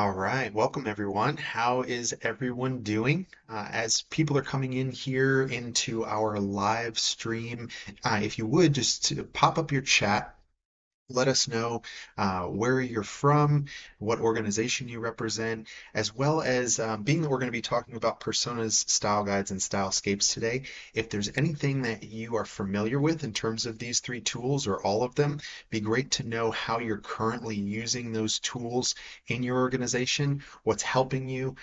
All right, welcome everyone. How is everyone doing? As people are coming in here into our live stream, if you would just to pop up your chat, let us know where you're from, what organization you represent, as well as being that we're going to be talking about personas, style guides, and stylescapes today. If there's anything that you are familiar with in terms of these three tools or all of them, be great to know how you're currently using those tools in your organization, what's helping you,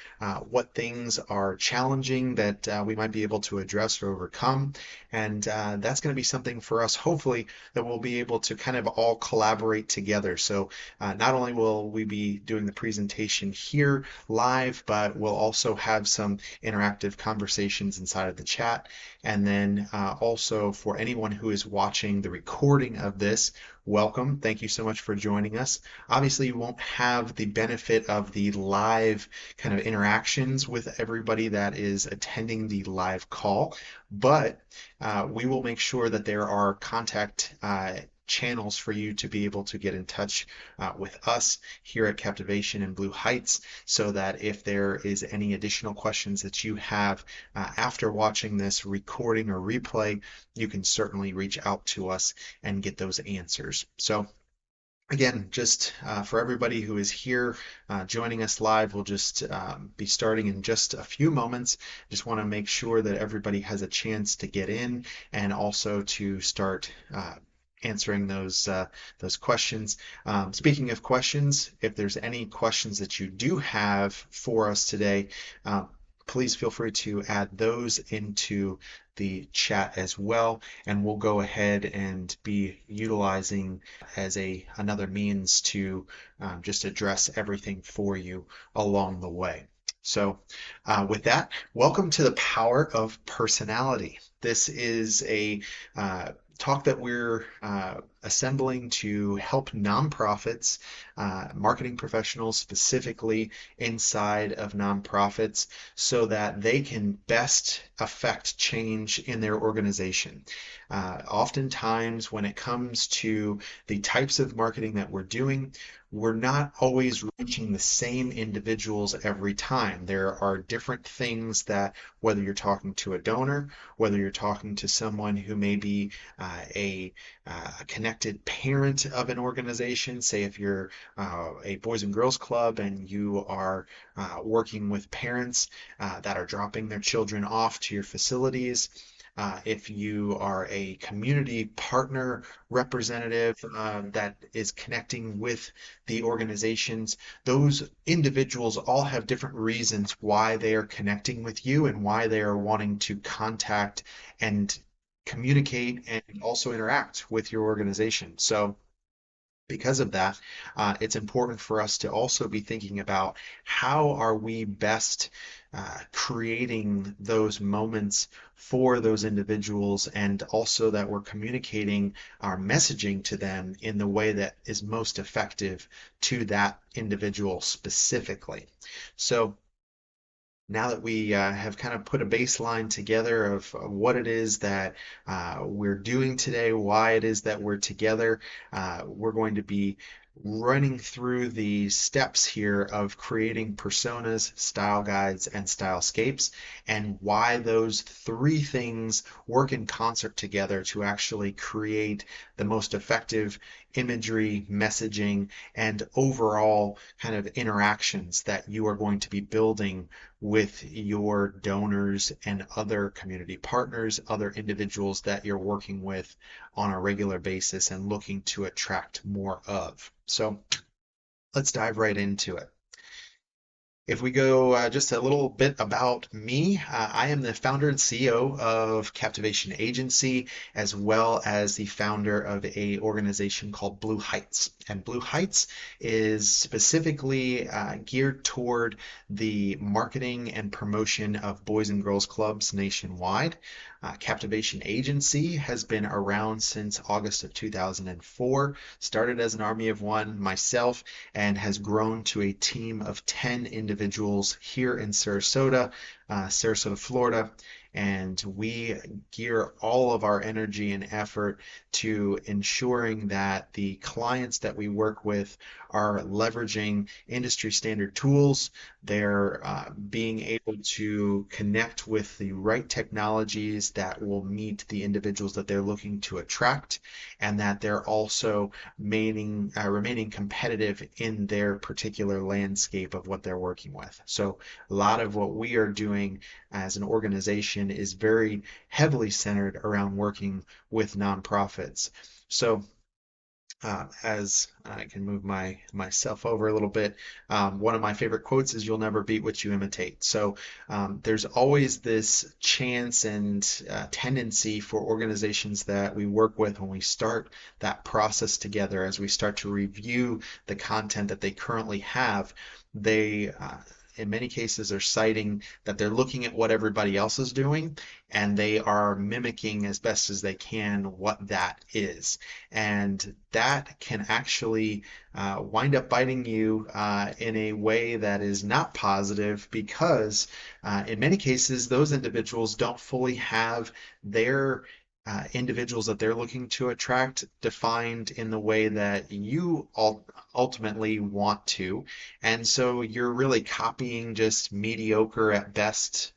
what things are challenging that we might be able to address or overcome. And that's going to be something for us, hopefully, that we'll be able to kind of all collaborate together. So not only will we be doing the presentation here live, but we'll also have some interactive conversations inside of the chat. And then also for anyone who is watching the recording of this, welcome. Thank you so much for joining us. Obviously, you won't have the benefit of the live kind of interactions with everybody that is attending the live call, but we will make sure that there are contact channels for you to be able to get in touch with us here at Captivation and Blue Heights, so that if there is any additional questions that you have after watching this recording or replay, you can certainly reach out to us and get those answers. So again, just for everybody who is here joining us live, we'll just be starting in just a few moments. Just want to make sure that everybody has a chance to get in and also to start answering those questions. Speaking of questions, if there's any questions that you do have for us today, please feel free to add those into the chat as well, and we'll go ahead and be utilizing as another means to just address everything for you along the way. So with that, welcome to the Power of Personality. This is a talk that we're assembling to help nonprofits, marketing professionals specifically inside of nonprofits, so that they can best affect change in their organization. Oftentimes, when it comes to the types of marketing that we're doing, we're not always reaching the same individuals every time. There are different things that, whether you're talking to a donor, whether you're talking to someone who may be a connected parent of an organization, say if you're a Boys and Girls Club and you are working with parents that are dropping their children off to your facilities, if you are a community partner representative that is connecting with the organizations, those individuals all have different reasons why they are connecting with you and why they are wanting to contact and communicate and also interact with your organization. So because of that, it's important for us to also be thinking about how are we best creating those moments for those individuals, and also that we're communicating our messaging to them in the way that is most effective to that individual specifically. So now that we have kind of put a baseline together of what it is that we're doing today, why it is that we're together, we're going to be running through the steps here of creating personas, style guides, and stylescapes, and why those three things work in concert together to actually create the most effective imagery, messaging, and overall kind of interactions that you are going to be building with your donors and other community partners, other individuals that you're working with on a regular basis and looking to attract more of. So let's dive right into it. If we go just a little bit about me, I am the founder and CEO of Captivation Agency, as well as the founder of a organization called Blue Heights. And Blue Heights is specifically geared toward the marketing and promotion of Boys and Girls Clubs nationwide. Captivation Agency has been around since August of 2004, started as an army of one myself, and has grown to a team of 10 individuals here in Sarasota, Florida, and we gear all of our energy and effort to ensuring that the clients that we work with are leveraging industry standard tools. They're being able to connect with the right technologies that will meet the individuals that they're looking to attract, and that they're also remaining competitive in their particular landscape of what they're working with. So a lot of what we are doing as an organization is very heavily centered around working with nonprofits. So as I can move myself over a little bit, one of my favorite quotes is "You'll never beat what you imitate." So there's always this chance and tendency for organizations that we work with when we start that process together, as we start to review the content that they currently have, they in many cases are citing that they're looking at what everybody else is doing and they are mimicking as best as they can what that is. And that can actually wind up biting you in a way that is not positive, because in many cases those individuals don't fully have their individuals that they're looking to attract defined in the way that you ultimately want to. And so you're really copying just mediocre at best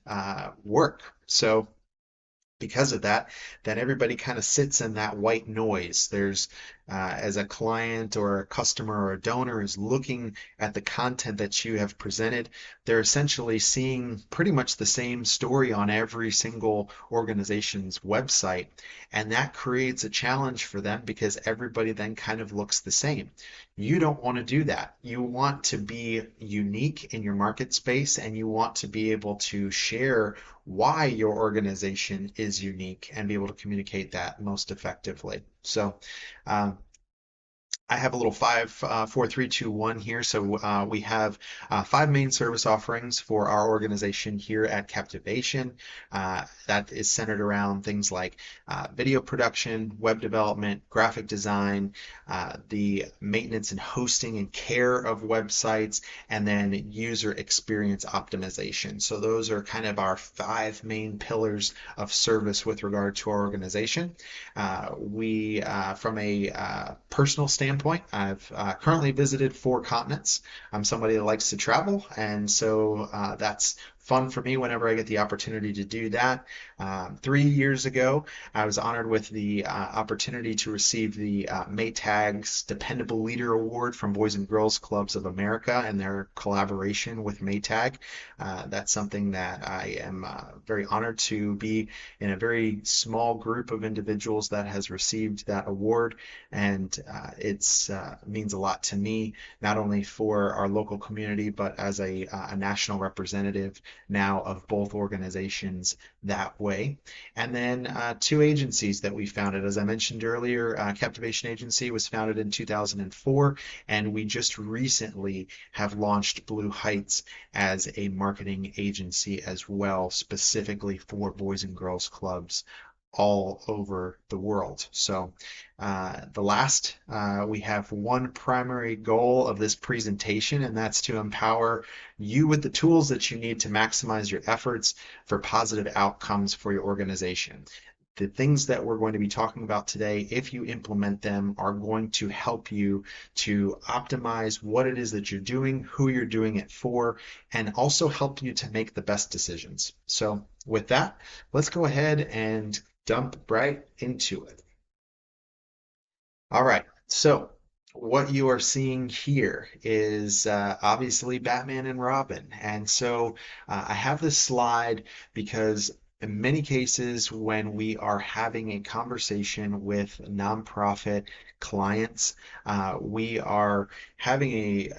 work. So because of that, then everybody kind of sits in that white noise. As a client or a customer or a donor is looking at the content that you have presented, they're essentially seeing pretty much the same story on every single organization's website. And that creates a challenge for them because everybody then kind of looks the same. You don't want to do that. You want to be unique in your market space, and you want to be able to share why your organization is unique and be able to communicate that most effectively. So um, I have a little 5, 4, 3, 2, 1 here. So we have 5 main service offerings for our organization here at Captivation. That is centered around things like video production, web development, graphic design, the maintenance and hosting and care of websites, and then user experience optimization. So those are kind of our 5 main pillars of service with regard to our organization. From a personal standpoint, I've currently visited 4 continents. I'm somebody that likes to travel, and so that's fun for me whenever I get the opportunity to do that. 3 years ago, I was honored with the opportunity to receive the Maytag's Dependable Leader Award from Boys and Girls Clubs of America and their collaboration with Maytag. That's something that I am very honored to be in a very small group of individuals that has received that award, and it means a lot to me, not only for our local community, but as a national representative now of both organizations that way. And then 2 agencies that we founded. As I mentioned earlier, Captivation Agency was founded in 2004, and we just recently have launched Blue Heights as a marketing agency as well, specifically for Boys and Girls Clubs all over the world. So we have one primary goal of this presentation, and that's to empower you with the tools that you need to maximize your efforts for positive outcomes for your organization. The things that we're going to be talking about today, if you implement them, are going to help you to optimize what it is that you're doing, who you're doing it for, and also help you to make the best decisions. So with that, let's go ahead and dump right into it. All right, so what you are seeing here is obviously Batman and Robin. And so I have this slide because in many cases, when we are having a conversation with nonprofit clients, we are having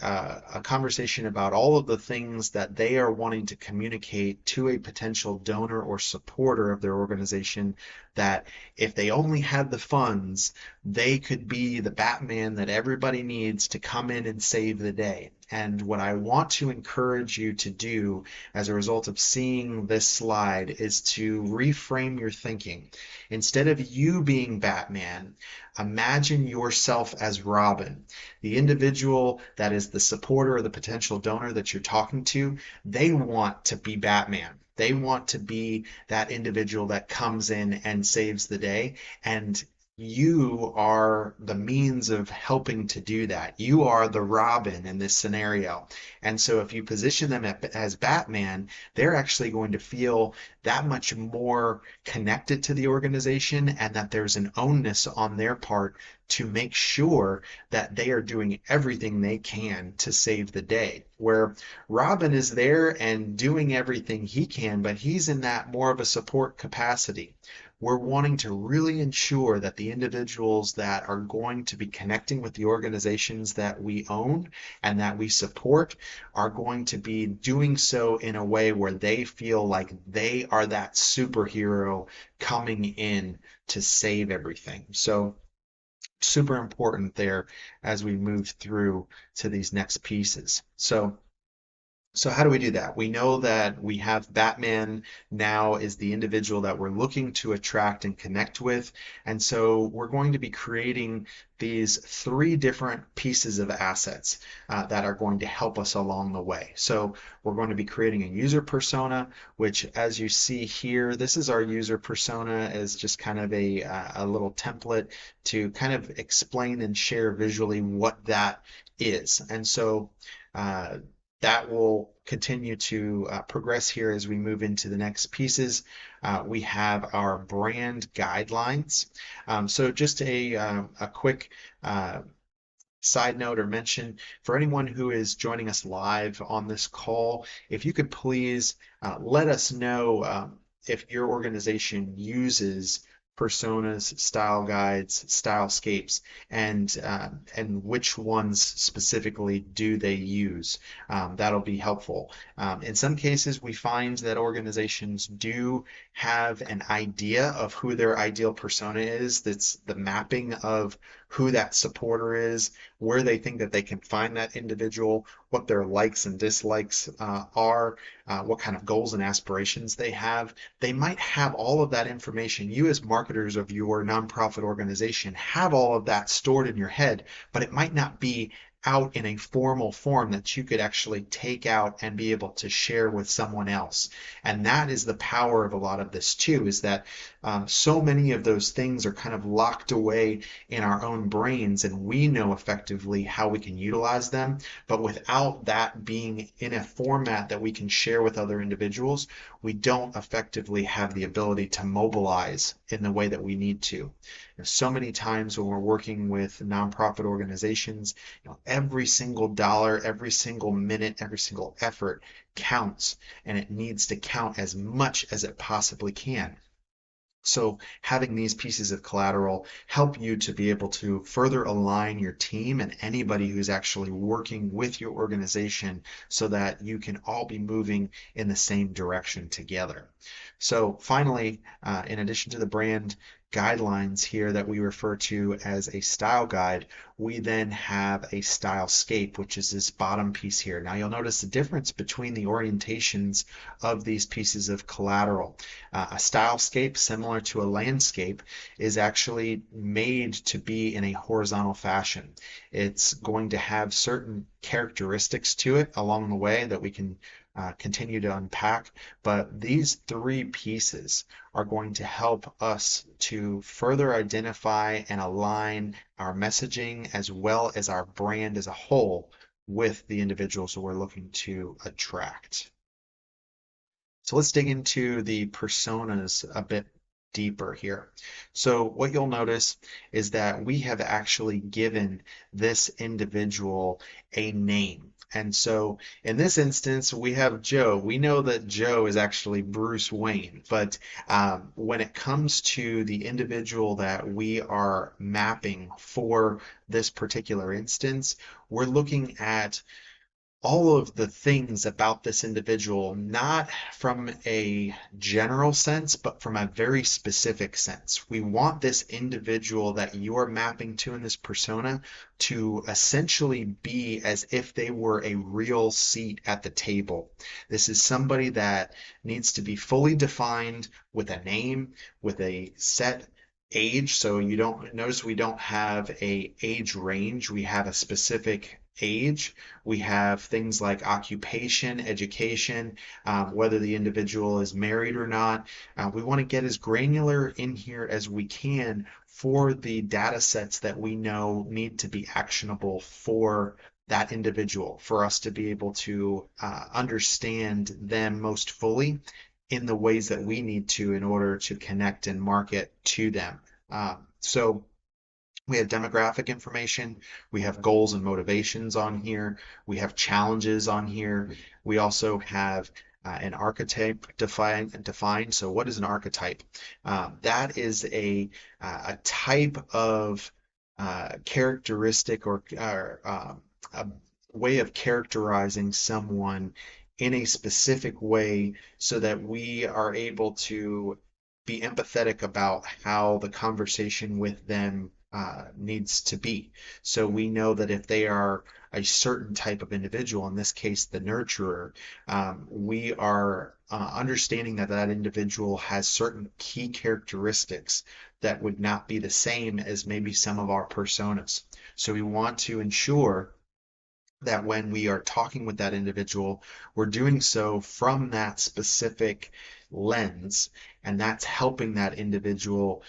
a conversation about all of the things that they are wanting to communicate to a potential donor or supporter of their organization, that if they only had the funds, they could be the Batman that everybody needs to come in and save the day. And what I want to encourage you to do as a result of seeing this slide is to reframe your thinking. Instead of you being Batman, imagine yourself as Robin. The individual that is the supporter or the potential donor that you're talking to, they want to be Batman. They want to be that individual that comes in and saves the day. And you are the means of helping to do that. You are the Robin in this scenario. And so if you position them as Batman, they're actually going to feel that much more connected to the organization, and that there's an onus on their part to make sure that they are doing everything they can to save the day. Where Robin is there and doing everything he can, but he's in that more of a support capacity. We're wanting to really ensure that the individuals that are going to be connecting with the organizations that we own and that we support are going to be doing so in a way where they feel like they are that superhero coming in to save everything. So super important there as we move through to these next pieces. So how do we do that? We know that we have Batman now is the individual that we're looking to attract and connect with. And so we're going to be creating these three different pieces of assets that are going to help us along the way. So we're going to be creating a user persona, which as you see here, this is our user persona as just kind of a little template to kind of explain and share visually what that is. And so that will continue to progress here as we move into the next pieces. We have our brand guidelines. So just a quick side note or mention for anyone who is joining us live on this call, if you could please let us know if your organization uses personas, style guides, stylescapes, and which ones specifically do they use. That'll be helpful. In some cases, we find that organizations do have an idea of who their ideal persona is. That's the mapping of who that supporter is, where they think that they can find that individual, what their likes and dislikes are, what kind of goals and aspirations they have. They might have all of that information. You as marketers of your nonprofit organization have all of that stored in your head, but it might not be out in a formal form that you could actually take out and be able to share with someone else. And that is the power of a lot of this too, is that so many of those things are kind of locked away in our own brains, and we know effectively how we can utilize them. But without that being in a format that we can share with other individuals, we don't effectively have the ability to mobilize in the way that we need to. So many times when we're working with nonprofit organizations, every single dollar, every single minute, every single effort counts, and it needs to count as much as it possibly can. So having these pieces of collateral help you to be able to further align your team and anybody who's actually working with your organization so that you can all be moving in the same direction together. So finally, in addition to the brand guidelines here that we refer to as a style guide, we then have a stylescape, which is this bottom piece here. Now you'll notice the difference between the orientations of these pieces of collateral. A stylescape, similar to a landscape, is actually made to be in a horizontal fashion. It's going to have certain characteristics to it along the way that we can continue to unpack, but these three pieces are going to help us to further identify and align our messaging as well as our brand as a whole with the individuals that we're looking to attract. So let's dig into the personas a bit deeper here. So what you'll notice is that we have actually given this individual a name. And so in this instance, we have Joe. We know that Joe is actually Bruce Wayne, but when it comes to the individual that we are mapping for this particular instance, we're looking at all of the things about this individual, not from a general sense, but from a very specific sense. We want this individual that you're mapping to in this persona to essentially be as if they were a real seat at the table. This is somebody that needs to be fully defined with a name, with a set age. So you don't notice we don't have a age range. We have a specific age. We have things like occupation, education, whether the individual is married or not. We want to get as granular in here as we can for the data sets that we know need to be actionable for that individual, for us to be able to understand them most fully in the ways that we need to in order to connect and market to them. So we have demographic information, we have goals and motivations on here, we have challenges on here. We also have an archetype defined. So what is an archetype? That is a type of characteristic or a way of characterizing someone in a specific way so that we are able to be empathetic about how the conversation with them needs to be. So we know that if they are a certain type of individual, in this case, the nurturer, we are understanding that that individual has certain key characteristics that would not be the same as maybe some of our personas. So we want to ensure that when we are talking with that individual, we're doing so from that specific lens, and that's helping that individual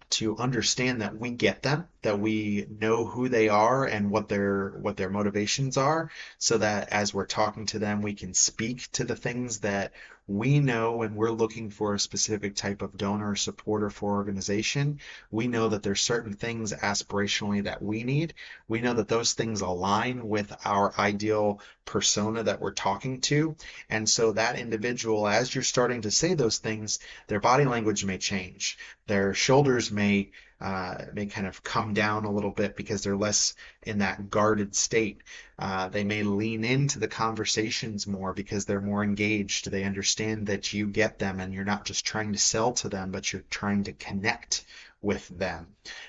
to understand that we get them, that we know who they are and what their motivations are, so that as we're talking to them, we can speak to the things that we know when we're looking for a specific type of donor or supporter for organization. We know that there's certain things aspirationally that we need. We know that those things align with our ideal persona that we're talking to. And so that individual, as you're starting to say those things, their body language may change. Their shoulders may kind of come down a little bit because they're less in that guarded state. They may lean into the conversations more because they're more engaged. They understand that you get them and you're not just trying to sell to them, but you're trying to connect with them.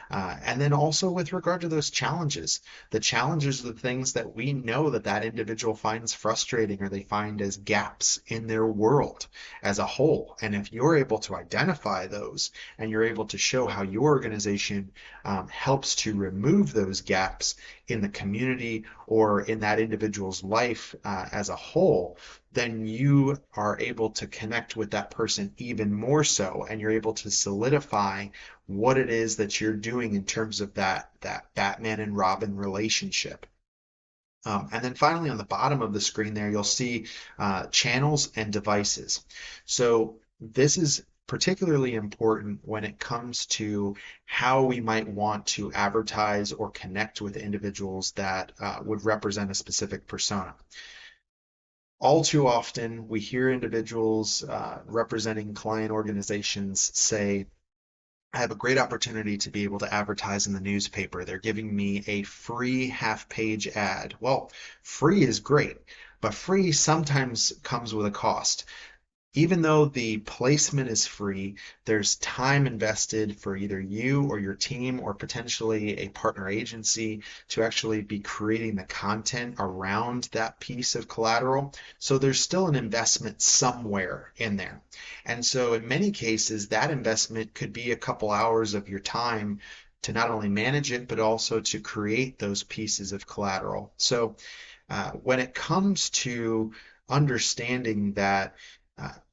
And then also with regard to those challenges, the challenges are the things that we know that that individual finds frustrating or they find as gaps in their world as a whole. And if you're able to identify those and you're able to show how your organization helps to remove those gaps in the community or in that individual's life as a whole, then you are able to connect with that person even more so, and you're able to solidify what it is that you're doing in terms of that Batman and Robin relationship. And then finally, on the bottom of the screen there, you'll see channels and devices. So this is particularly important when it comes to how we might want to advertise or connect with individuals that would represent a specific persona. All too often, we hear individuals representing client organizations say, I have a great opportunity to be able to advertise in the newspaper. They're giving me a free half-page ad. Well, free is great, but free sometimes comes with a cost. Even though the placement is free, there's time invested for either you or your team or potentially a partner agency to actually be creating the content around that piece of collateral. So there's still an investment somewhere in there. And so in many cases, that investment could be a couple hours of your time to not only manage it, but also to create those pieces of collateral. So when it comes to understanding that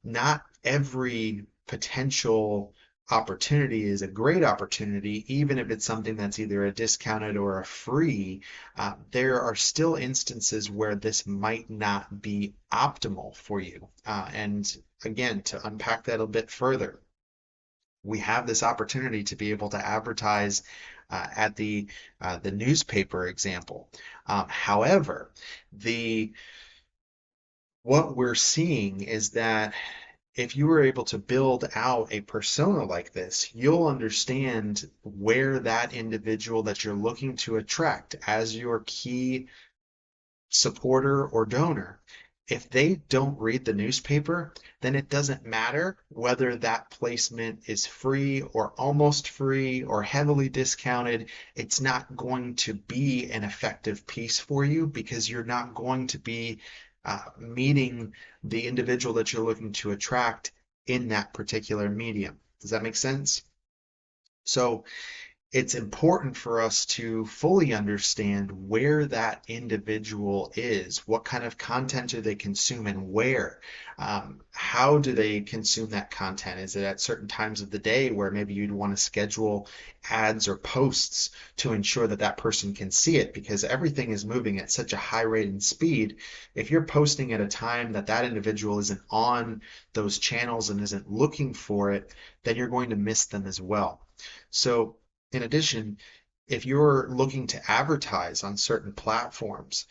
not every potential opportunity is a great opportunity, even if it's something that's either a discounted or a free. There are still instances where this might not be optimal for you. And again, to unpack that a bit further, we have this opportunity to be able to advertise at the newspaper example. However, the what we're seeing is that if you were able to build out a persona like this, you'll understand where that individual that you're looking to attract as your key supporter or donor, if they don't read the newspaper, then it doesn't matter whether that placement is free or almost free or heavily discounted. It's not going to be an effective piece for you because you're not going to be meeting the individual that you're looking to attract in that particular medium. Does that make sense? So it's important for us to fully understand where that individual is, what kind of content do they consume and where. How do they consume that content? Is it at certain times of the day where maybe you'd want to schedule ads or posts to ensure that that person can see it? Because everything is moving at such a high rate and speed. If you're posting at a time that that individual isn't on those channels and isn't looking for it, then you're going to miss them as well. So in addition, if you're looking to advertise on certain platforms,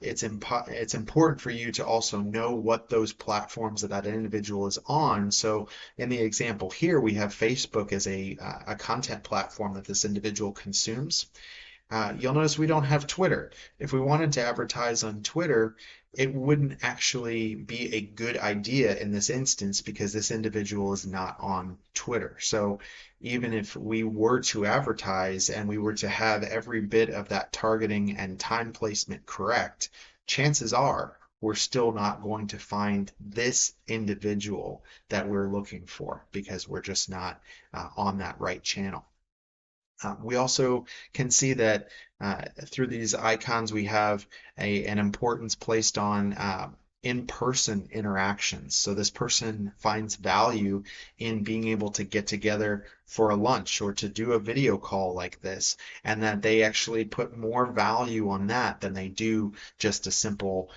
it's important for you to also know what those platforms that that individual is on. So in the example here, we have Facebook as a content platform that this individual consumes. You'll notice we don't have Twitter. If we wanted to advertise on Twitter, it wouldn't actually be a good idea in this instance because this individual is not on Twitter. So even if we were to advertise and we were to have every bit of that targeting and time placement correct, chances are we're still not going to find this individual that we're looking for because we're just not on that right channel. We also can see that through these icons, we have an importance placed on in-person interactions. So this person finds value in being able to get together for a lunch or to do a video call like this, and that they actually put more value on that than they do just a simple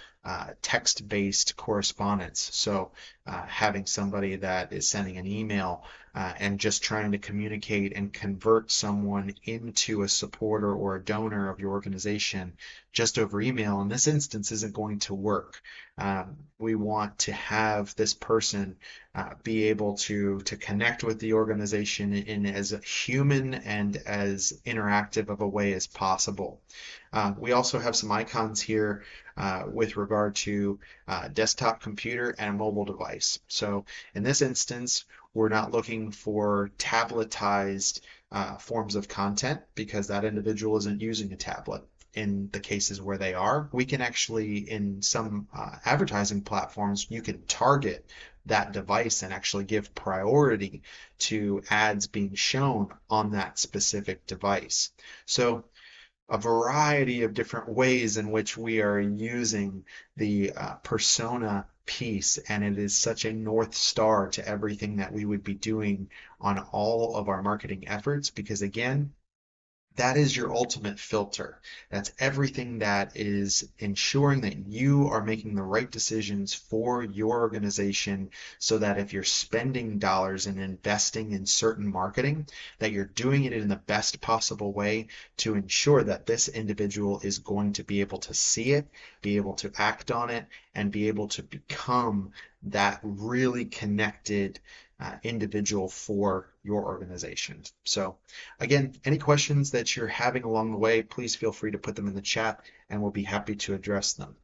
text-based correspondence. So having somebody that is sending an email and just trying to communicate and convert someone into a supporter or a donor of your organization just over email in this instance isn't going to work. We want to have this person be able to connect with the organization in as human and as interactive of a way as possible. We also have some icons here with regard to desktop computer and a mobile device. So in this instance, we're not looking for tabletized forms of content because that individual isn't using a tablet. In the cases where they are, we can actually, in some advertising platforms, you can target that device and actually give priority to ads being shown on that specific device. So a variety of different ways in which we are using the persona piece, and it is such a north star to everything that we would be doing on all of our marketing efforts because again, that is your ultimate filter. That's everything that is ensuring that you are making the right decisions for your organization so that if you're spending dollars and investing in certain marketing, that you're doing it in the best possible way to ensure that this individual is going to be able to see it, be able to act on it, and be able to become that really connected individual for your organization. So again, any questions that you're having along the way, please feel free to put them in the chat and we'll be happy to address them.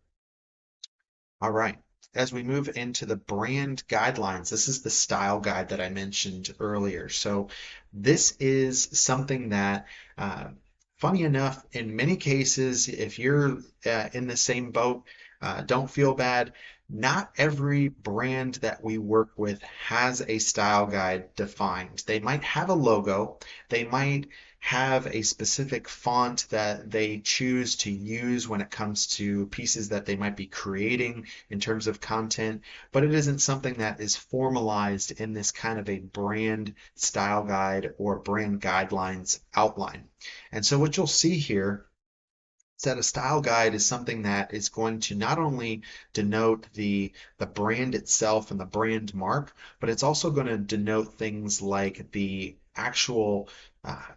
All right. As we move into the brand guidelines, this is the style guide that I mentioned earlier. So this is something that, funny enough, in many cases, if you're in the same boat, don't feel bad. Not every brand that we work with has a style guide defined. They might have a logo, they might have a specific font that they choose to use when it comes to pieces that they might be creating in terms of content, but it isn't something that is formalized in this kind of a brand style guide or brand guidelines outline. And so what you'll see here that a style guide is something that is going to not only denote the brand itself and the brand mark, but it's also going to denote things like the actual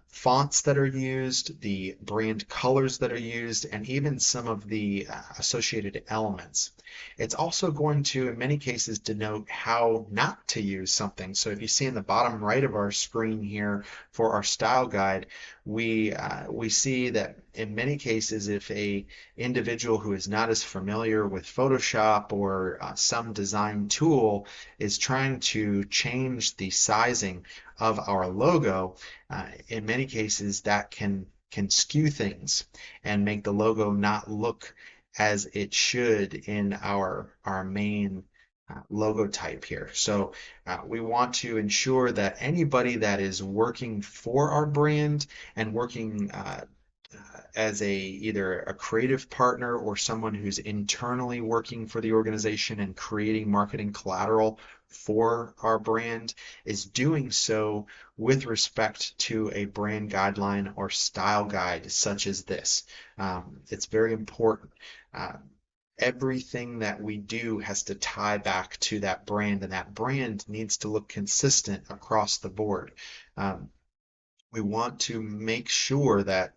fonts that are used, the brand colors that are used, and even some of the associated elements. It's also going to, in many cases, denote how not to use something. So if you see in the bottom right of our screen here for our style guide, we see that in many cases, if a individual who is not as familiar with Photoshop or some design tool is trying to change the sizing of our logo, in many cases that can skew things and make the logo not look as it should in our main logo type here. So we want to ensure that anybody that is working for our brand and working as either a creative partner or someone who's internally working for the organization and creating marketing collateral for our brand is doing so with respect to a brand guideline or style guide such as this. It's very important. Uh, Everything that we do has to tie back to that brand, and that brand needs to look consistent across the board. Um, we want to make sure that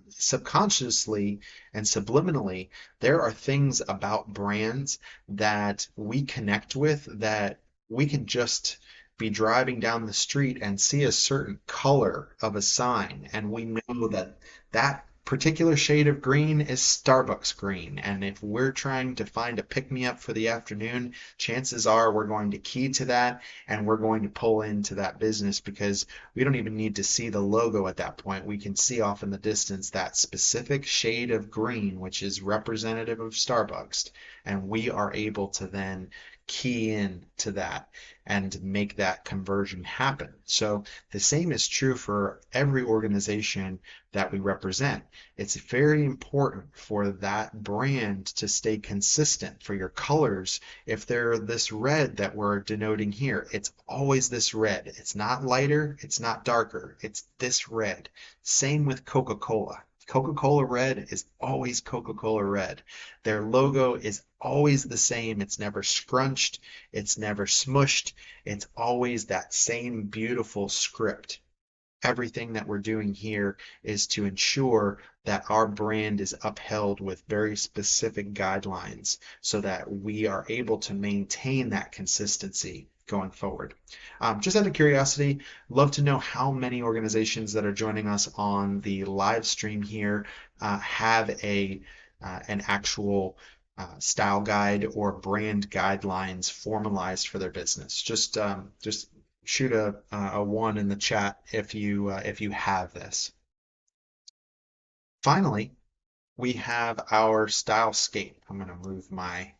subconsciously and subliminally, there are things about brands that we connect with that we can just be driving down the street and see a certain color of a sign, and we know that that particular shade of green is Starbucks green. And if we're trying to find a pick me up for the afternoon, chances are we're going to key to that and we're going to pull into that business because we don't even need to see the logo at that point. We can see off in the distance that specific shade of green, which is representative of Starbucks, and we are able to then key in to that and make that conversion happen. So the same is true for every organization that we represent. It's very important for that brand to stay consistent. For your colors, if they're this red that we're denoting here, it's always this red. It's not lighter, it's not darker, it's this red. Same with Coca-Cola. Coca-Cola red is always Coca-Cola red. Their logo is always the same. It's never scrunched, it's never smushed. It's always that same beautiful script. Everything that we're doing here is to ensure that our brand is upheld with very specific guidelines so that we are able to maintain that consistency going forward. Just out of curiosity, love to know how many organizations that are joining us on the live stream here have an actual style guide or brand guidelines formalized for their business. Just shoot a one in the chat if you have this. Finally, we have our Stylescape. I'm going to move my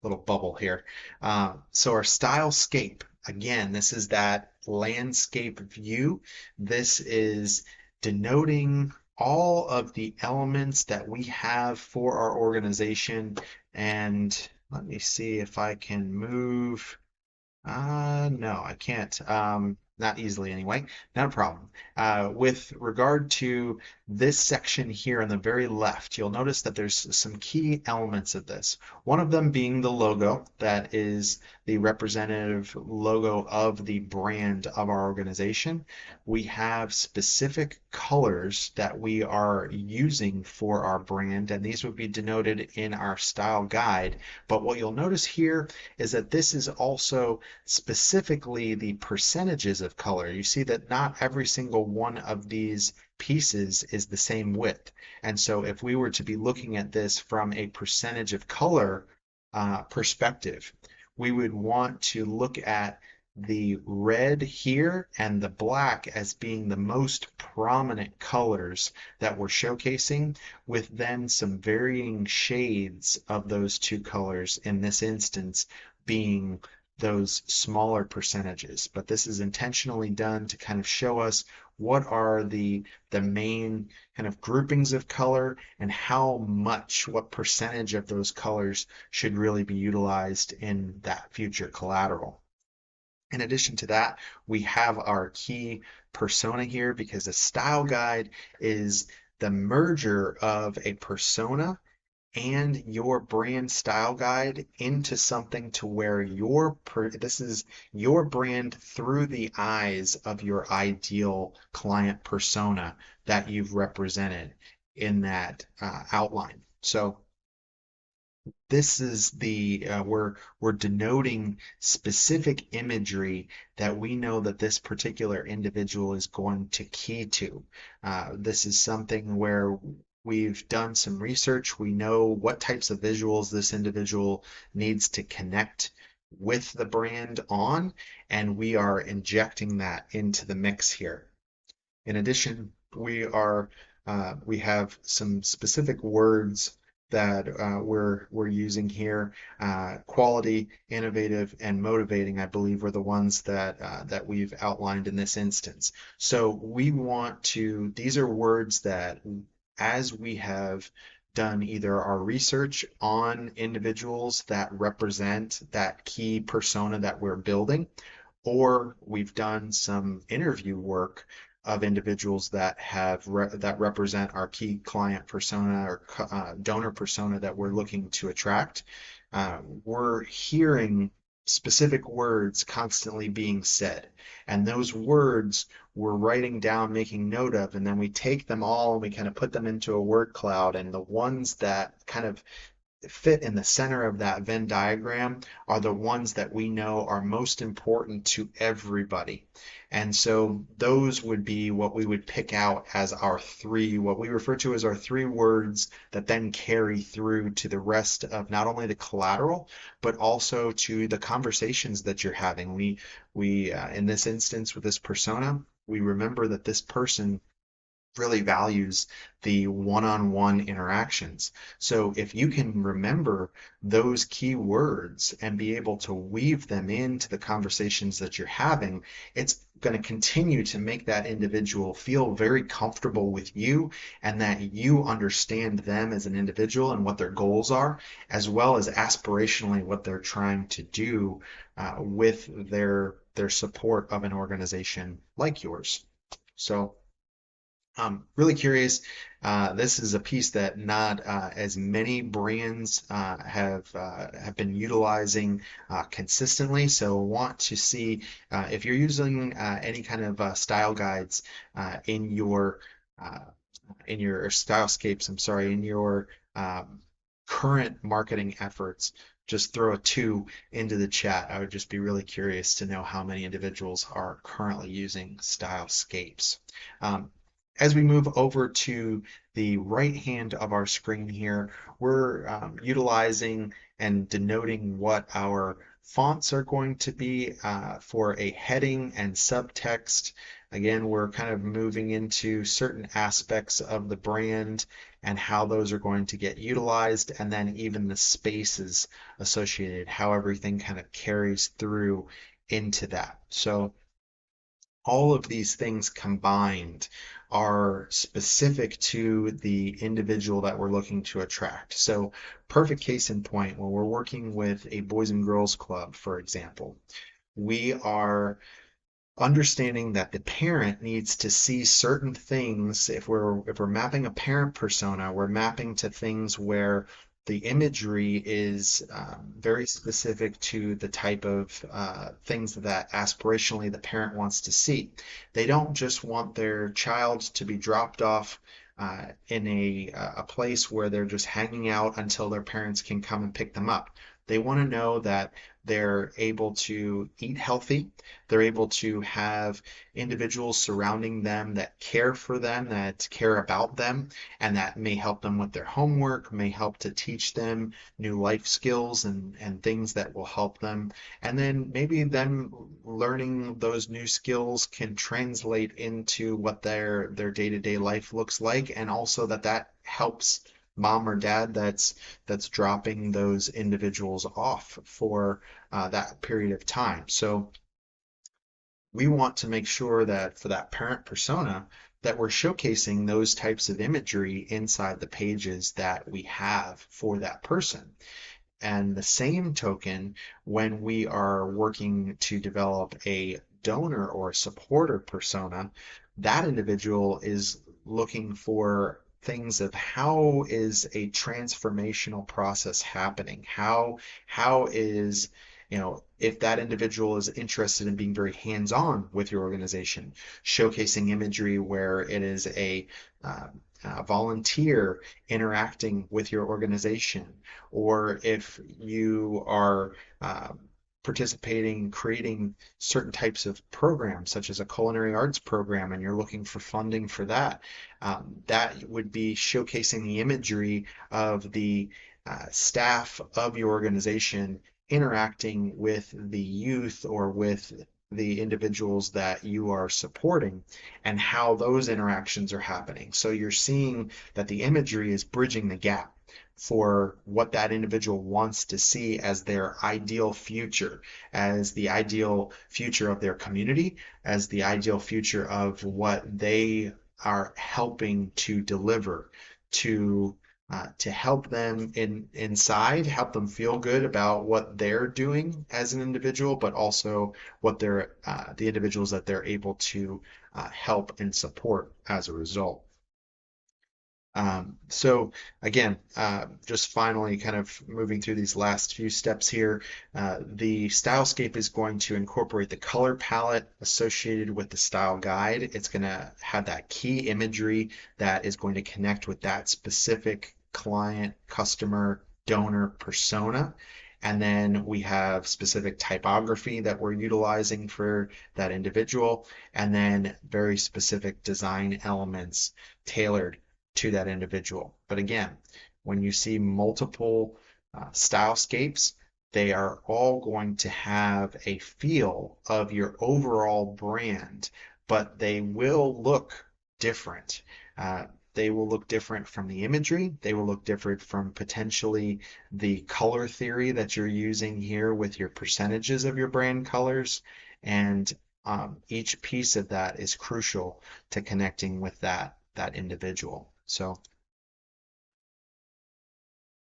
little bubble here. So our Stylescape, again, this is that landscape view. This is denoting all of the elements that we have for our organization. And let me see if I can move. No, I can't. Not easily anyway. Not a problem. With regard to this section here on the very left, you'll notice that there's some key elements of this. One of them being the logo, that is the representative logo of the brand of our organization. We have specific colors that we are using for our brand, and these would be denoted in our style guide. But what you'll notice here is that this is also specifically the percentages of color. You see that not every single one of these pieces is the same width. And so if we were to be looking at this from a percentage of color perspective, we would want to look at the red here and the black as being the most prominent colors that we're showcasing, with then some varying shades of those two colors, in this instance being those smaller percentages. But this is intentionally done to kind of show us what are the main kind of groupings of color and how much, what percentage of those colors should really be utilized in that future collateral. In addition to that, we have our key persona here, because a style guide is the merger of a persona and your brand style guide into something to where this is your brand through the eyes of your ideal client persona that you've represented in that outline. So this is we're denoting specific imagery that we know that this particular individual is going to key to. This is something where we've done some research. We know what types of visuals this individual needs to connect with the brand on, and we are injecting that into the mix here. In addition, we have some specific words that we're using here. Quality, innovative, and motivating, I believe, were the ones that we've outlined in this instance. So we want to, these are words that, as we have done either our research on individuals that represent that key persona that we're building, or we've done some interview work of individuals that that represent our key client persona or donor persona that we're looking to attract. We're hearing specific words constantly being said, and those words we're writing down, making note of, and then we take them all and we kind of put them into a word cloud, and the ones that kind of fit in the center of that Venn diagram are the ones that we know are most important to everybody. And so those would be what we would pick out as our three, what we refer to as our three words that then carry through to the rest of not only the collateral, but also to the conversations that you're having. We in this instance with this persona, we remember that this person really values the one-on-one interactions. So if you can remember those key words and be able to weave them into the conversations that you're having, it's going to continue to make that individual feel very comfortable with you, and that you understand them as an individual and what their goals are, as well as aspirationally what they're trying to do with their support of an organization like yours. So really curious. This is a piece that not as many brands have been utilizing consistently. So want to see if you're using any kind of style guides uh, in your Stylescapes, I'm sorry, in your current marketing efforts. Just throw a 2 into the chat. I would just be really curious to know how many individuals are currently using Stylescapes. As we move over to the right hand of our screen here, we're utilizing and denoting what our fonts are going to be for a heading and subtext. Again, we're kind of moving into certain aspects of the brand and how those are going to get utilized, and then even the spaces associated, how everything kind of carries through into that. So all of these things combined are specific to the individual that we're looking to attract. So, perfect case in point, when we're working with a Boys and Girls Club, for example, we are understanding that the parent needs to see certain things. If we're mapping a parent persona, we're mapping to things where the imagery is very specific to the type of things that aspirationally the parent wants to see. They don't just want their child to be dropped off in a place where they're just hanging out until their parents can come and pick them up. They want to know that they're able to eat healthy. They're able to have individuals surrounding them that care for them, that care about them, and that may help them with their homework, may help to teach them new life skills and things that will help them. And then maybe them learning those new skills can translate into what their day-to-day life looks like, and also that helps mom or dad that's dropping those individuals off for that period of time. So we want to make sure that for that parent persona that we're showcasing those types of imagery inside the pages that we have for that person. And the same token, when we are working to develop a donor or a supporter persona, that individual is looking for things of how is a transformational process happening? How is, if that individual is interested in being very hands-on with your organization, showcasing imagery where it is uh, a volunteer interacting with your organization, or if you are participating, creating certain types of programs, such as a culinary arts program, and you're looking for funding for that, that would be showcasing the imagery of the staff of your organization interacting with the youth or with the individuals that you are supporting, and how those interactions are happening. So you're seeing that the imagery is bridging the gap for what that individual wants to see as their ideal future, as the ideal future of their community, as the ideal future of what they are helping to deliver to help them inside, help them feel good about what they're doing as an individual, but also what they're the individuals that they're able to help and support as a result. So again, just finally kind of moving through these last few steps here, the Stylescape is going to incorporate the color palette associated with the style guide. It's going to have that key imagery that is going to connect with that specific client, customer, donor persona. And then we have specific typography that we're utilizing for that individual, and then very specific design elements tailored to that individual. But again, when you see multiple stylescapes, they are all going to have a feel of your overall brand, but they will look different. They will look different from the imagery. They will look different from potentially the color theory that you're using here with your percentages of your brand colors. And each piece of that is crucial to connecting with that individual. So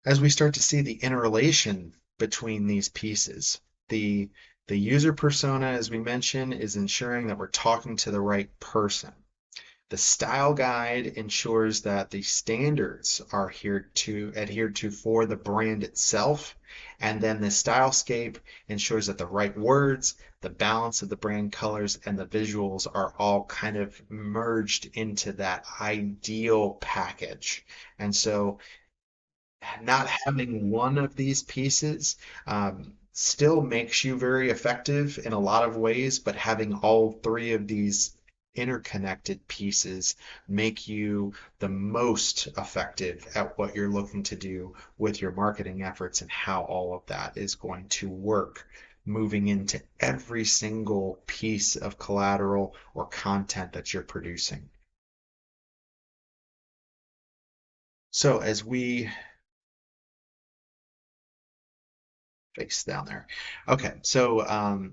as we start to see the interrelation between these pieces, the the user persona, as we mentioned, is ensuring that we're talking to the right person. The style guide ensures that the standards are adhered to for the brand itself. And then the stylescape ensures that the right words, the balance of the brand colors, and the visuals are all kind of merged into that ideal package. And so not having one of these pieces still makes you very effective in a lot of ways, but having all three of these interconnected pieces make you the most effective at what you're looking to do with your marketing efforts and how all of that is going to work moving into every single piece of collateral or content that you're producing. So as we face down there. Okay, so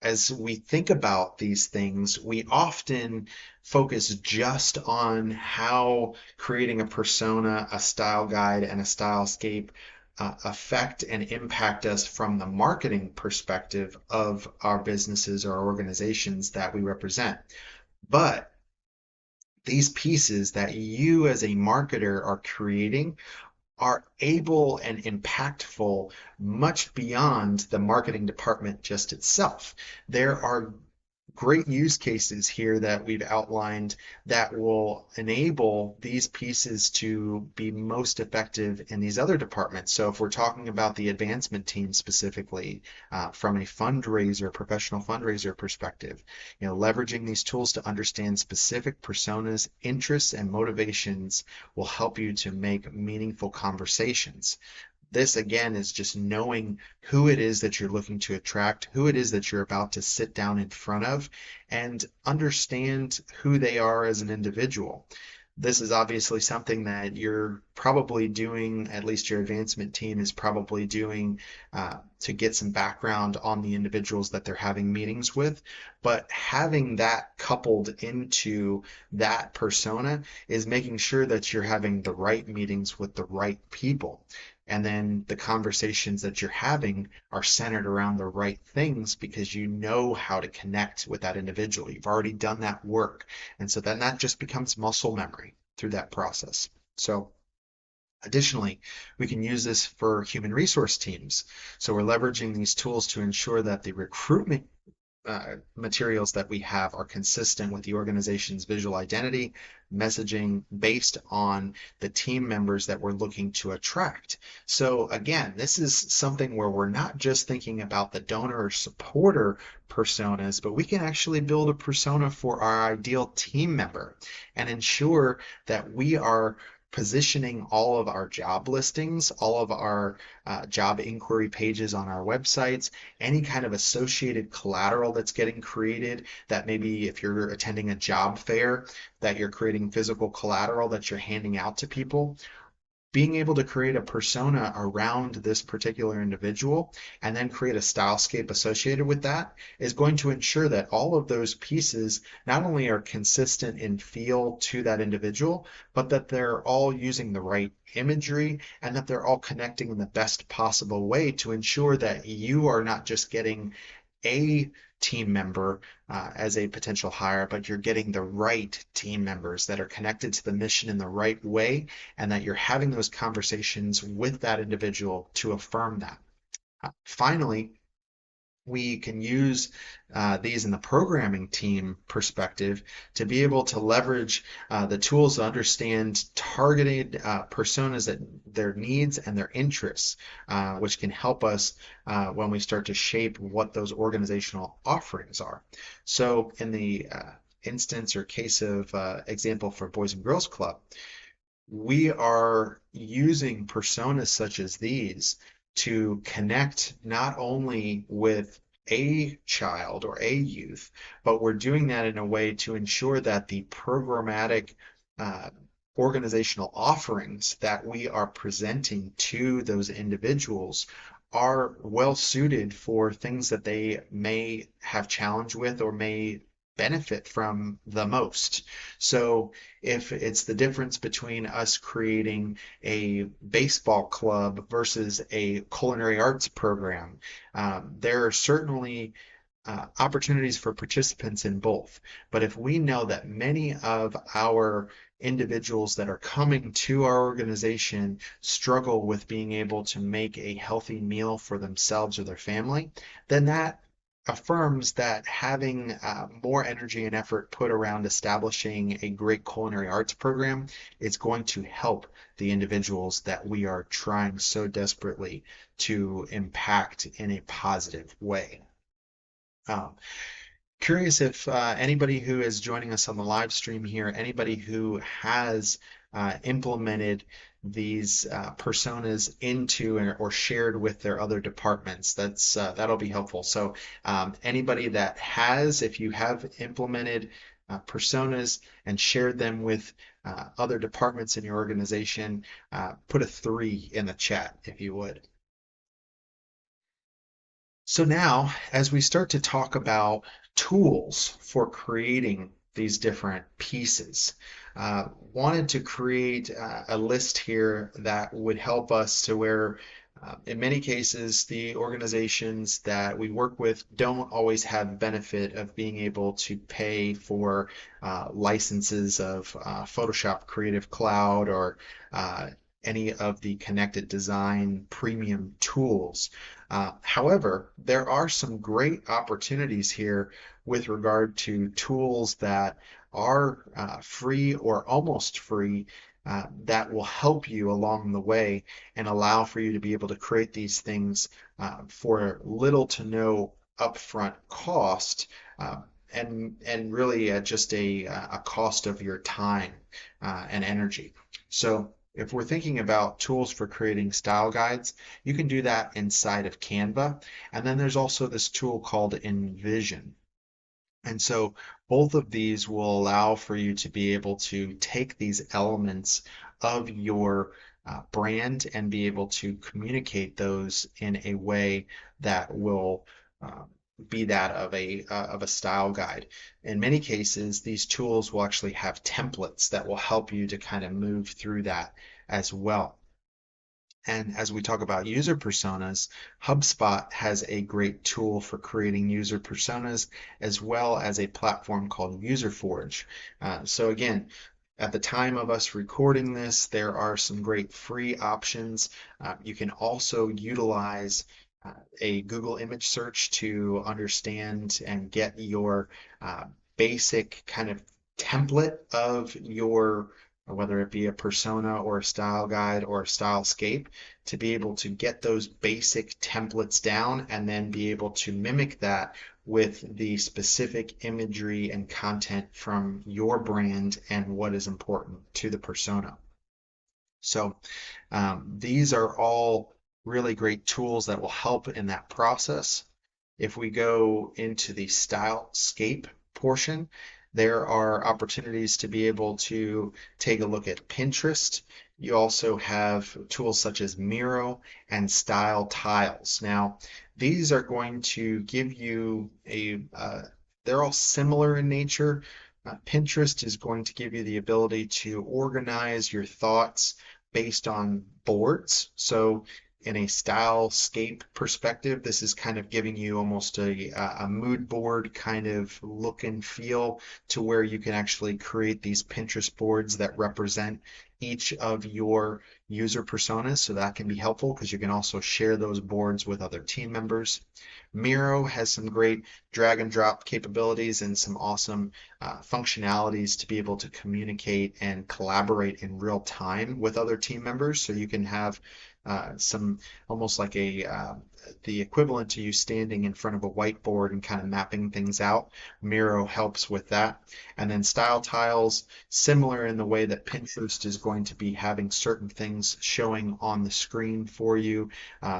as we think about these things, we often focus just on how creating a persona, a style guide, and a stylescape affect and impact us from the marketing perspective of our businesses or organizations that we represent. But these pieces that you as a marketer are creating are able and impactful much beyond the marketing department just itself. There are great use cases here that we've outlined that will enable these pieces to be most effective in these other departments. So if we're talking about the advancement team specifically, from a fundraiser, professional fundraiser perspective, leveraging these tools to understand specific personas, interests, and motivations will help you to make meaningful conversations. This again is just knowing who it is that you're looking to attract, who it is that you're about to sit down in front of, and understand who they are as an individual. This is obviously something that you're probably doing, at least your advancement team is probably doing to get some background on the individuals that they're having meetings with. But having that coupled into that persona is making sure that you're having the right meetings with the right people. And then the conversations that you're having are centered around the right things because you know how to connect with that individual. You've already done that work. And so then that just becomes muscle memory through that process. So additionally, we can use this for human resource teams. So we're leveraging these tools to ensure that the recruitment materials that we have are consistent with the organization's visual identity, messaging based on the team members that we're looking to attract. So again, this is something where we're not just thinking about the donor or supporter personas, but we can actually build a persona for our ideal team member and ensure that we are positioning all of our job listings, all of our job inquiry pages on our websites, any kind of associated collateral that's getting created, that maybe if you're attending a job fair, that you're creating physical collateral that you're handing out to people. being able to create a persona around this particular individual and then create a stylescape associated with that is going to ensure that all of those pieces not only are consistent in feel to that individual, but that they're all using the right imagery and that they're all connecting in the best possible way to ensure that you are not just getting a team member as a potential hire, but you're getting the right team members that are connected to the mission in the right way, and that you're having those conversations with that individual to affirm that. Finally, we can use these in the programming team perspective to be able to leverage the tools to understand targeted personas, that their needs and their interests, which can help us when we start to shape what those organizational offerings are. So in the instance or case of example for Boys and Girls Club, we are using personas such as these to connect not only with a child or a youth, but we're doing that in a way to ensure that the programmatic uh, organizational offerings that we are presenting to those individuals are well suited for things that they may have challenge with or may benefit from the most. So if it's the difference between us creating a baseball club versus a culinary arts program, there are certainly opportunities for participants in both. But if we know that many of our individuals that are coming to our organization struggle with being able to make a healthy meal for themselves or their family, then that affirms that having more energy and effort put around establishing a great culinary arts program is going to help the individuals that we are trying so desperately to impact in a positive way. Um, Curious if anybody who is joining us on the live stream here, anybody who has implemented these personas into or shared with their other departments. That'll be helpful. So anybody that has, if you have implemented personas and shared them with other departments in your organization, put a 3 in the chat if you would. So now, as we start to talk about tools for creating these different pieces, wanted to create a list here that would help us to where, in many cases, the organizations that we work with don't always have benefit of being able to pay for licenses of Photoshop Creative Cloud or any of the connected design premium tools. However, there are some great opportunities here with regard to tools that are free or almost free that will help you along the way and allow for you to be able to create these things for little to no upfront cost, and really just a cost of your time and energy. So if we're thinking about tools for creating style guides, you can do that inside of Canva. And then there's also this tool called Envision. And so both of these will allow for you to be able to take these elements of your brand and be able to communicate those in a way that will be that of a style guide. In many cases, these tools will actually have templates that will help you to kind of move through that as well. And as we talk about user personas, HubSpot has a great tool for creating user personas, as well as a platform called UserForge. So again, at the time of us recording this, there are some great free options. You can also utilize a Google image search to understand and get your basic kind of template of your, whether it be a persona or a style guide or a stylescape, to be able to get those basic templates down and then be able to mimic that with the specific imagery and content from your brand and what is important to the persona. So these are all really great tools that will help in that process. If we go into the stylescape portion, there are opportunities to be able to take a look at Pinterest You also have tools such as Miro and Style Tiles. Now, these are going to give you they're all similar in nature. Pinterest is going to give you the ability to organize your thoughts based on boards. So in a stylescape perspective, this is kind of giving you almost a mood board kind of look and feel to where you can actually create these Pinterest boards that represent each of your user personas. So that can be helpful because you can also share those boards with other team members. Miro has some great drag and drop capabilities and some awesome functionalities to be able to communicate and collaborate in real time with other team members. So you can have some almost like the equivalent to you standing in front of a whiteboard and kind of mapping things out. Miro helps with that. And then Style Tiles, similar in the way that Pinterest is going to be having certain things showing on the screen for you.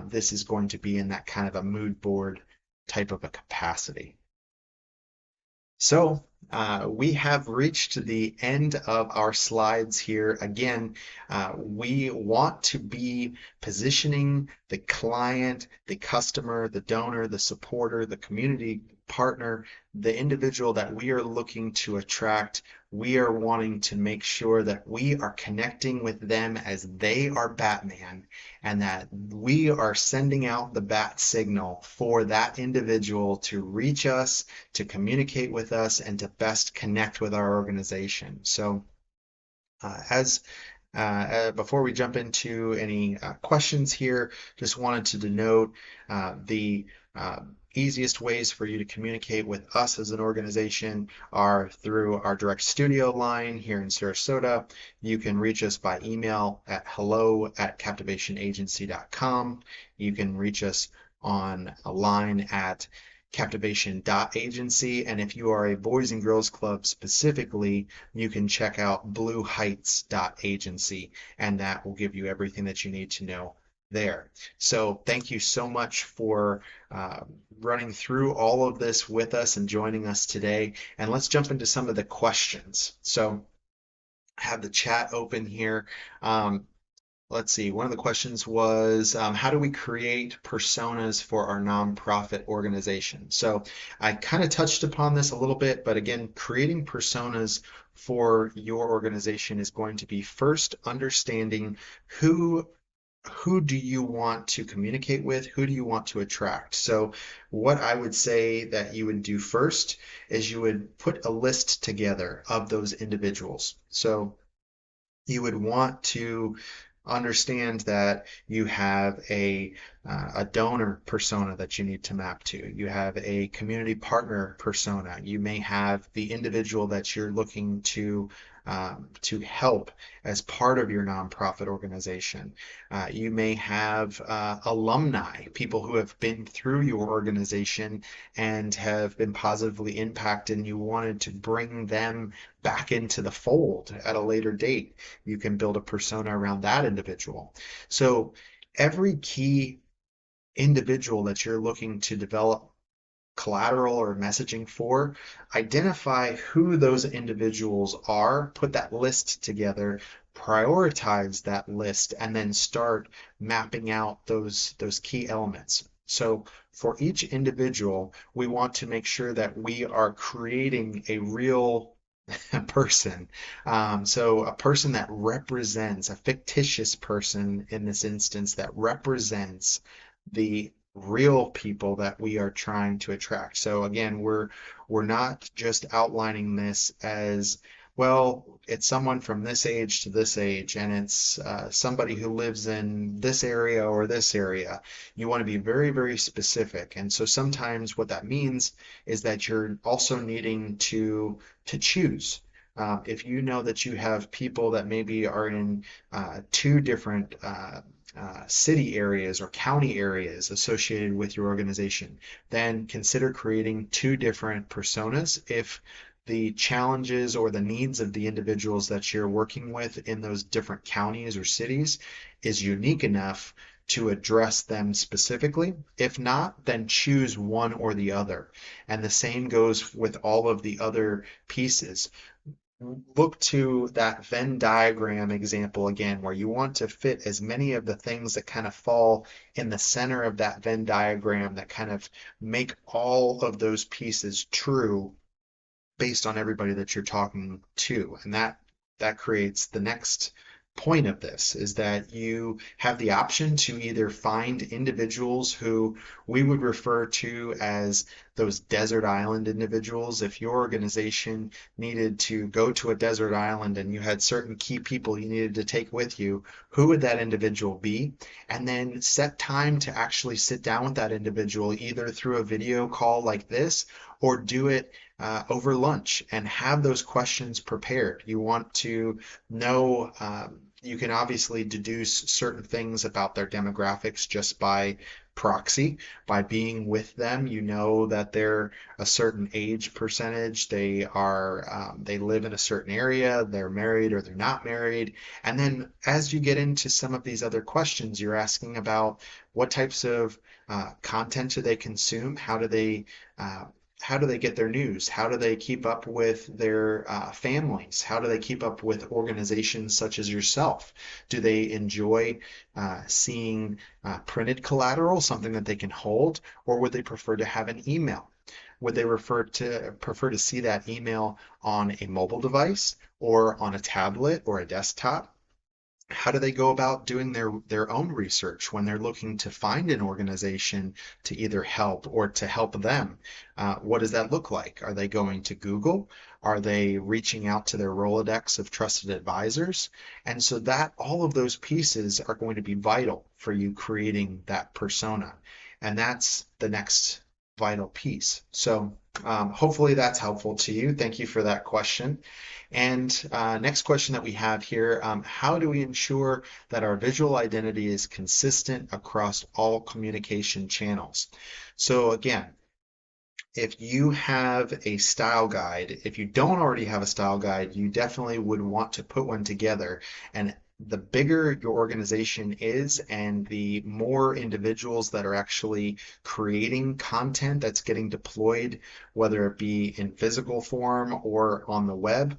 This is going to be in that kind of a mood board type of a capacity. So we have reached the end of our slides here. Again, we want to be positioning the client, the customer, the donor, the supporter, the community partner, the individual that we are looking to attract. We are wanting to make sure that we are connecting with them as they are Batman and that we are sending out the bat signal for that individual to reach us, to communicate with us, and to best connect with our organization. So as before we jump into any questions here, just wanted to denote the easiest ways for you to communicate with us as an organization are through our direct studio line here in Sarasota. You can reach us by email at hello@captivationagency.com. You can reach us on a line at captivation.agency, and if you are a Boys and Girls Club specifically, you can check out blueheights.agency, and that will give you everything that you need to know there. So thank you so much for running through all of this with us and joining us today. And let's jump into some of the questions. So I have the chat open here. Let's see, one of the questions was, how do we create personas for our nonprofit organization? So I kind of touched upon this a little bit, but again, creating personas for your organization is going to be first understanding who do you want to communicate with? Who do you want to attract? So what I would say that you would do first is you would put a list together of those individuals. So you would want to understand that you have a donor persona that you need to map to. You have a community partner persona. You may have the individual that you're looking to help as part of your nonprofit organization. You may have alumni, people who have been through your organization and have been positively impacted, and you wanted to bring them back into the fold at a later date. You can build a persona around that individual. So every key individual that you're looking to develop collateral or messaging for, identify who those individuals are, put that list together, prioritize that list, and then start mapping out those key elements. So for each individual, we want to make sure that we are creating a real person. So a person that represents, a fictitious person in this instance, that represents the real people that we are trying to attract. So again, we're not just outlining this as, well, it's someone from this age to this age, and it's somebody who lives in this area or this area. You want to be very, very specific. And so sometimes what that means is that you're also needing to choose. If you know that you have people that maybe are in two different city areas or county areas associated with your organization, then consider creating two different personas if the challenges or the needs of the individuals that you're working with in those different counties or cities is unique enough to address them specifically. If not, then choose one or the other. And the same goes with all of the other pieces. look to that Venn diagram example again, where you want to fit as many of the things that kind of fall in the center of that Venn diagram that kind of make all of those pieces true based on everybody that you're talking to. And that creates the next point of this is that you have the option to either find individuals who we would refer to as those desert island individuals. If your organization needed to go to a desert island and you had certain key people you needed to take with you, who would that individual be? And then set time to actually sit down with that individual either through a video call like this or do it over lunch and have those questions prepared. You want to know, you can obviously deduce certain things about their demographics just by proxy. By being with them, you know that they're a certain age percentage, they live in a certain area, they're married or they're not married. And then as you get into some of these other questions, you're asking about what types of content do they consume? Uh, how do they get their news? How do they keep up with their families? How do they keep up with organizations such as yourself? Do they enjoy seeing printed collateral, something that they can hold, or would they prefer to have an email? Would they prefer to see that email on a mobile device or on a tablet or a desktop? How do they go about doing their own research when they're looking to find an organization to either help or to help them? What does that look like? Are they going to Google? Are they reaching out to their Rolodex of trusted advisors? And so that all of those pieces are going to be vital for you creating that persona. And that's the next vital piece. So hopefully that's helpful to you. Thank you for that question. And next question that we have here, how do we ensure that our visual identity is consistent across all communication channels? So again, if you have a style guide, if you don't already have a style guide, you definitely would want to put one together. And the bigger your organization is and the more individuals that are actually creating content that's getting deployed, whether it be in physical form or on the web,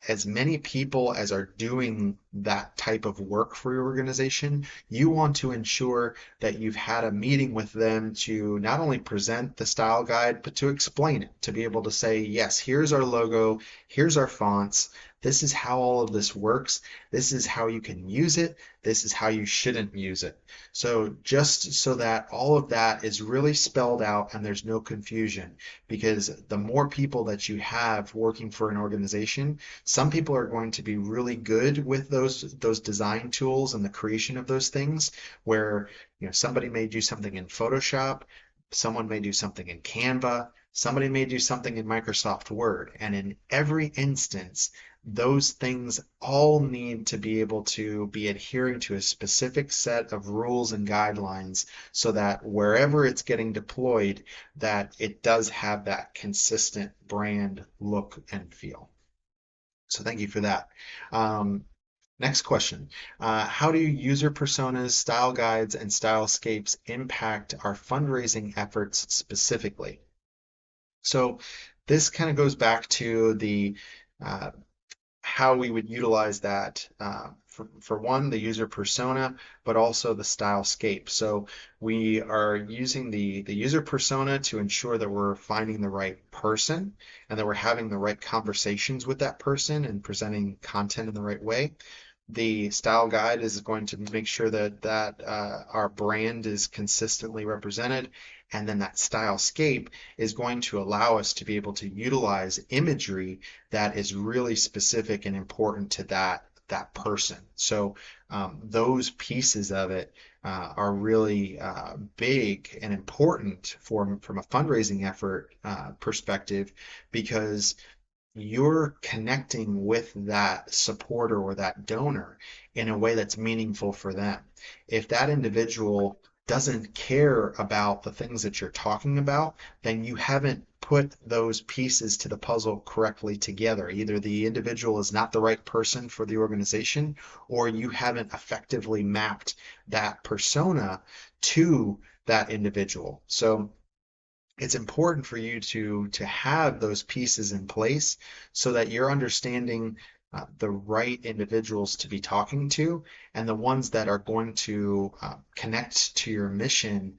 as many people as are doing that type of work for your organization, you want to ensure that you've had a meeting with them to not only present the style guide, but to explain it, to be able to say, yes, here's our logo, here's our fonts, this is how all of this works, this is how you can use it, this is how you shouldn't use it. So just so that all of that is really spelled out and there's no confusion, because the more people that you have working for an organization, some people are going to be really good with those design tools and the creation of those things, where somebody may do something in Photoshop, someone may do something in Canva, somebody may do something in Microsoft Word, and in every instance, those things all need to be able to be adhering to a specific set of rules and guidelines so that wherever it's getting deployed, that it does have that consistent brand look and feel. So thank you for that. Um, Next question. How do user personas, style guides, and stylescapes impact our fundraising efforts specifically? So this kind of goes back to the uh, how we would utilize that for one, the user persona, but also the stylescape. So we are using the user persona to ensure that we're finding the right person and that we're having the right conversations with that person and presenting content in the right way. The style guide is going to make sure that our brand is consistently represented, and then that stylescape is going to allow us to be able to utilize imagery that is really specific and important to that person. So those pieces of it are really big and important from a fundraising effort perspective, because you're connecting with that supporter or that donor in a way that's meaningful for them. If that individual doesn't care about the things that you're talking about, then you haven't put those pieces to the puzzle correctly together. Either the individual is not the right person for the organization, or you haven't effectively mapped that persona to that individual. So it's important for you to have those pieces in place so that you're understanding the right individuals to be talking to and the ones that are going to connect to your mission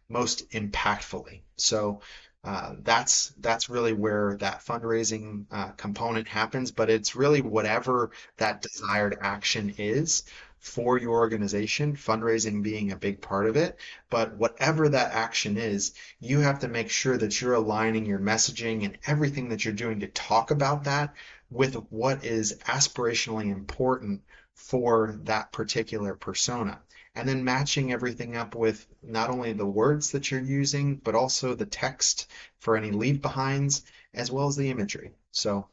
most impactfully. So that's really where that fundraising component happens, but it's really whatever that desired action is for your organization, fundraising being a big part of it. But whatever that action is, you have to make sure that you're aligning your messaging and everything that you're doing to talk about that with what is aspirationally important for that particular persona. And then matching everything up with not only the words that you're using, but also the text for any leave behinds, as well as the imagery. So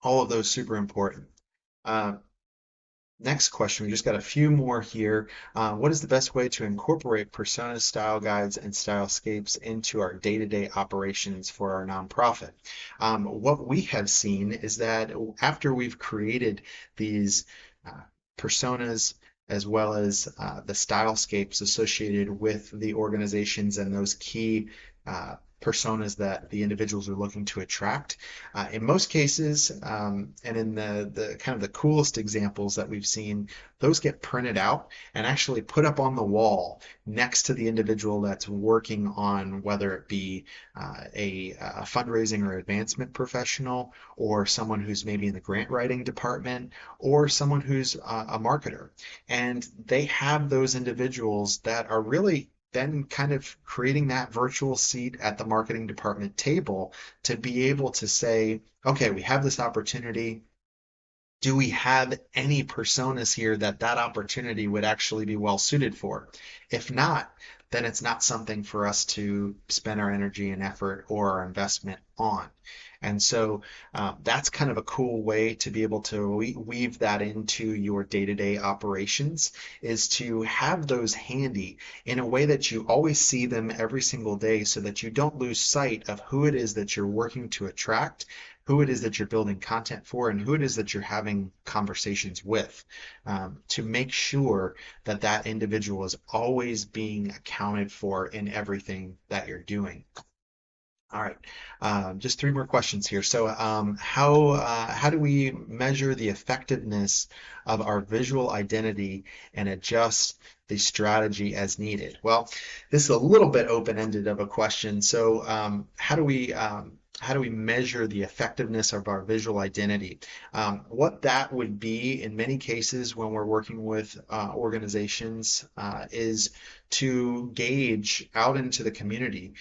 all of those super important. Uh, Next question, we just got a few more here. What is the best way to incorporate personas, style guides, and stylescapes into our day-to-day operations for our nonprofit? What we have seen is that after we've created these uh, personas as well as the stylescapes associated with the organizations and those key personas that the individuals are looking to attract. In most cases, and in the kind of the coolest examples that we've seen, those get printed out and actually put up on the wall next to the individual that's working on whether it be a fundraising or advancement professional, or someone who's maybe in the grant writing department, or someone who's a marketer. And they have those individuals that are really then kind of creating that virtual seat at the marketing department table to be able to say, okay, we have this opportunity. Do we have any personas here that that opportunity would actually be well suited for? If not, then it's not something for us to spend our energy and effort or our investment on. And so that's kind of a cool way to be able to weave that into your day-to-day operations, is to have those handy in a way that you always see them every single day so that you don't lose sight of who it is that you're working to attract, who it is that you're building content for, and who it is that you're having conversations with, to make sure that that individual is always being accounted for in everything that you're doing. All right, just three more questions here. So, how do we measure the effectiveness of our visual identity and adjust the strategy as needed? Well, this is a little bit open-ended of a question. So, how do we measure the effectiveness of our visual identity? What that would be in many cases when we're working with organizations is to gauge out into the community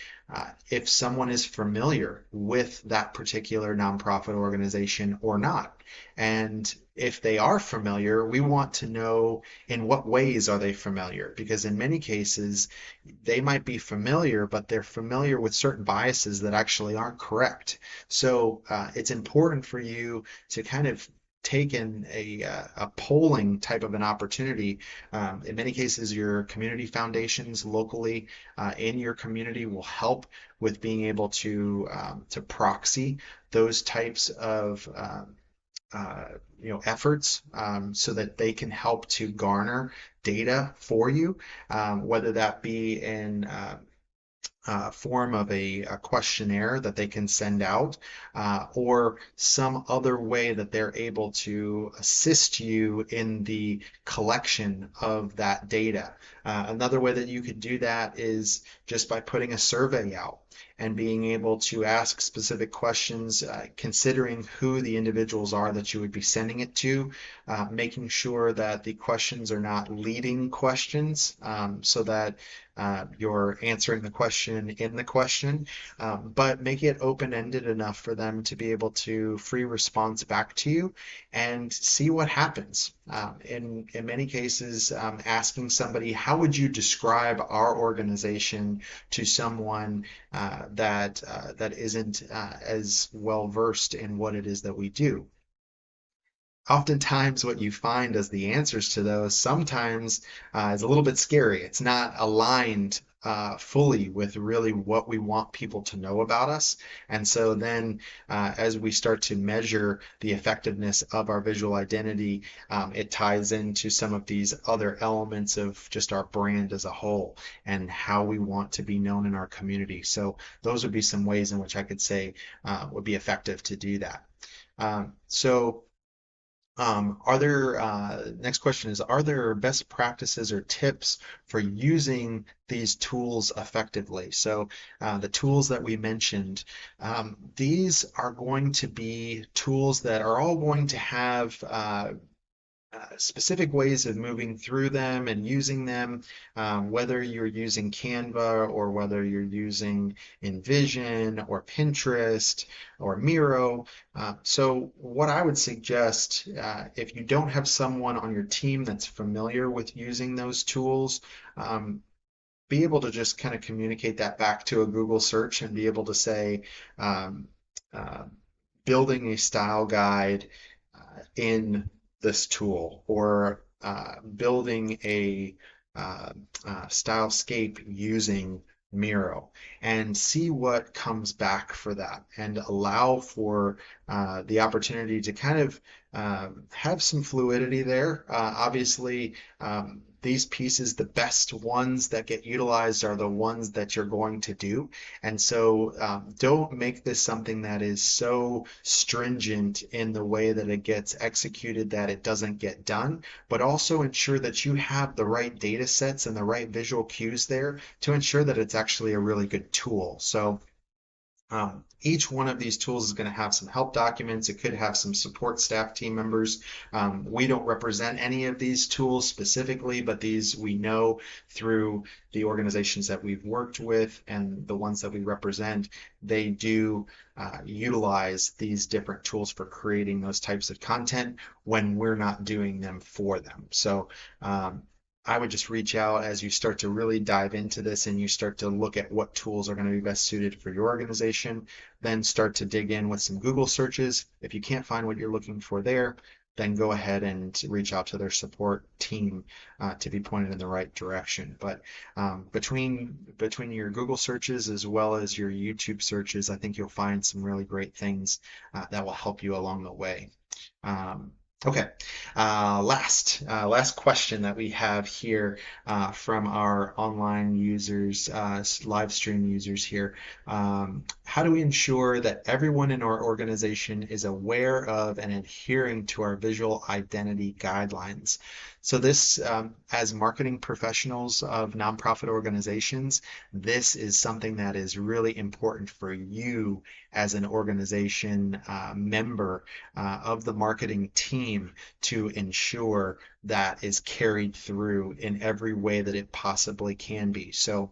if someone is familiar with that particular nonprofit organization or not. And if they are familiar, we want to know in what ways are they familiar, because in many cases they might be familiar, but they're familiar with certain biases that actually aren't correct. So it's important for you to kind of take in a polling type of an opportunity. In many cases, your community foundations locally in your community will help with being able to proxy those types of efforts, so that they can help to garner data for you, whether that be in form of a questionnaire that they can send out, or some other way that they're able to assist you in the collection of that data. Another way that you could do that is just by putting a survey out and being able to ask specific questions, considering who the individuals are that you would be sending it to, making sure that the questions are not leading questions, so that you're answering the question in the question, but make it open-ended enough for them to be able to free response back to you and see what happens. In many cases, asking somebody, how would you describe our organization to someone that isn't as well versed in what it is that we do? Oftentimes what you find as the answers to those sometimes is a little bit scary. It's not aligned fully with really what we want people to know about us. And so then, as we start to measure the effectiveness of our visual identity, it ties into some of these other elements of just our brand as a whole and how we want to be known in our community. So those would be some ways in which I could say would be effective to do that. So are there, next question is, are there best practices or tips for using these tools effectively? So the tools that we mentioned, these are going to be tools that are all going to have specific ways of moving through them and using them, whether you're using Canva or whether you're using InVision or Pinterest or Miro. So what I would suggest, if you don't have someone on your team that's familiar with using those tools, be able to just kind of communicate that back to a Google search and be able to say, um, uh, building a style guide in this tool, or building a Stylescape using Miro, and see what comes back for that, and allow for the opportunity to kind of have some fluidity there. Obviously, these pieces, the best ones that get utilized are the ones that you're going to do. And so don't make this something that is so stringent in the way that it gets executed that it doesn't get done, but also ensure that you have the right data sets and the right visual cues there to ensure that it's actually a really good tool. So each one of these tools is going to have some help documents. It could have some support staff team members. We don't represent any of these tools specifically, but these we know through the organizations that we've worked with and the ones that we represent, they do utilize these different tools for creating those types of content when we're not doing them for them. So I would just reach out as you start to really dive into this and you start to look at what tools are going to be best suited for your organization. Then start to dig in with some Google searches. If you can't find what you're looking for there, then go ahead and reach out to their support team to be pointed in the right direction. But between your Google searches as well as your YouTube searches, I think you'll find some really great things that will help you along the way. Um, Okay, last question that we have here from our online users, live stream users here. How do we ensure that everyone in our organization is aware of and adhering to our visual identity guidelines? So this, as marketing professionals of nonprofit organizations, this is something that is really important for you as an organization member of the marketing team to ensure that is carried through in every way that it possibly can be. So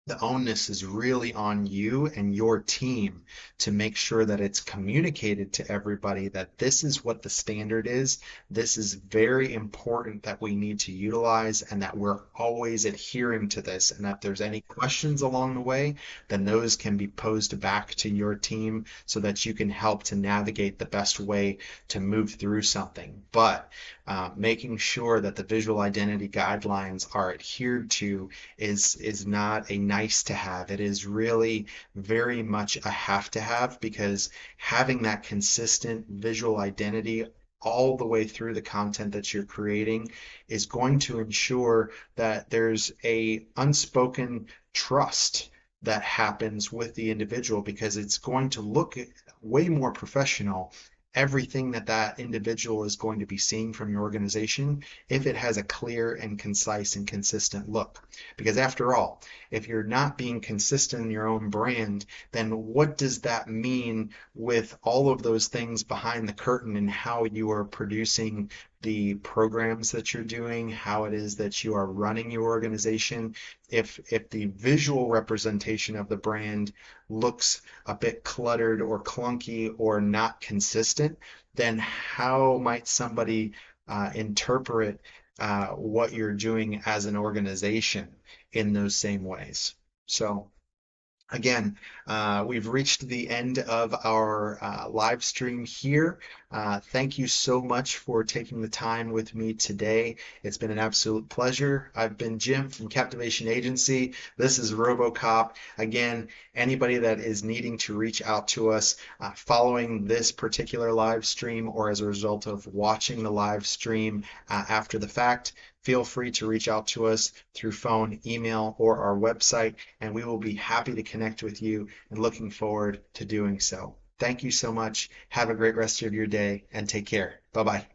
the onus is really on you and your team to make sure that it's communicated to everybody that this is what the standard is. This is very important that we need to utilize and that we're always adhering to this. And if there's any questions along the way, then those can be posed back to your team so that you can help to navigate the best way to move through something. But making sure that the visual identity guidelines are adhered to is not a nice to have. It is really very much a have to have, because having that consistent visual identity all the way through the content that you're creating is going to ensure that there's a unspoken trust that happens with the individual, because it's going to look way more professional, everything that that individual is going to be seeing from your organization, if it has a clear and concise and consistent look. Because after all, if you're not being consistent in your own brand, then what does that mean with all of those things behind the curtain and how you are producing the programs that you're doing, how it is that you are running your organization? If the visual representation of the brand looks a bit cluttered or clunky or not consistent, then how might somebody interpret what you're doing as an organization in those same ways? So Again, we've reached the end of our live stream here. Thank you so much for taking the time with me today. It's been an absolute pleasure. I've been Jim from Captivation Agency. This is RoboCop. Again, anybody that is needing to reach out to us following this particular live stream or as a result of watching the live stream after the fact, feel free to reach out to us through phone, email, or our website, and we will be happy to connect with you and looking forward to doing so. Thank you so much. Have a great rest of your day and take care. Bye bye.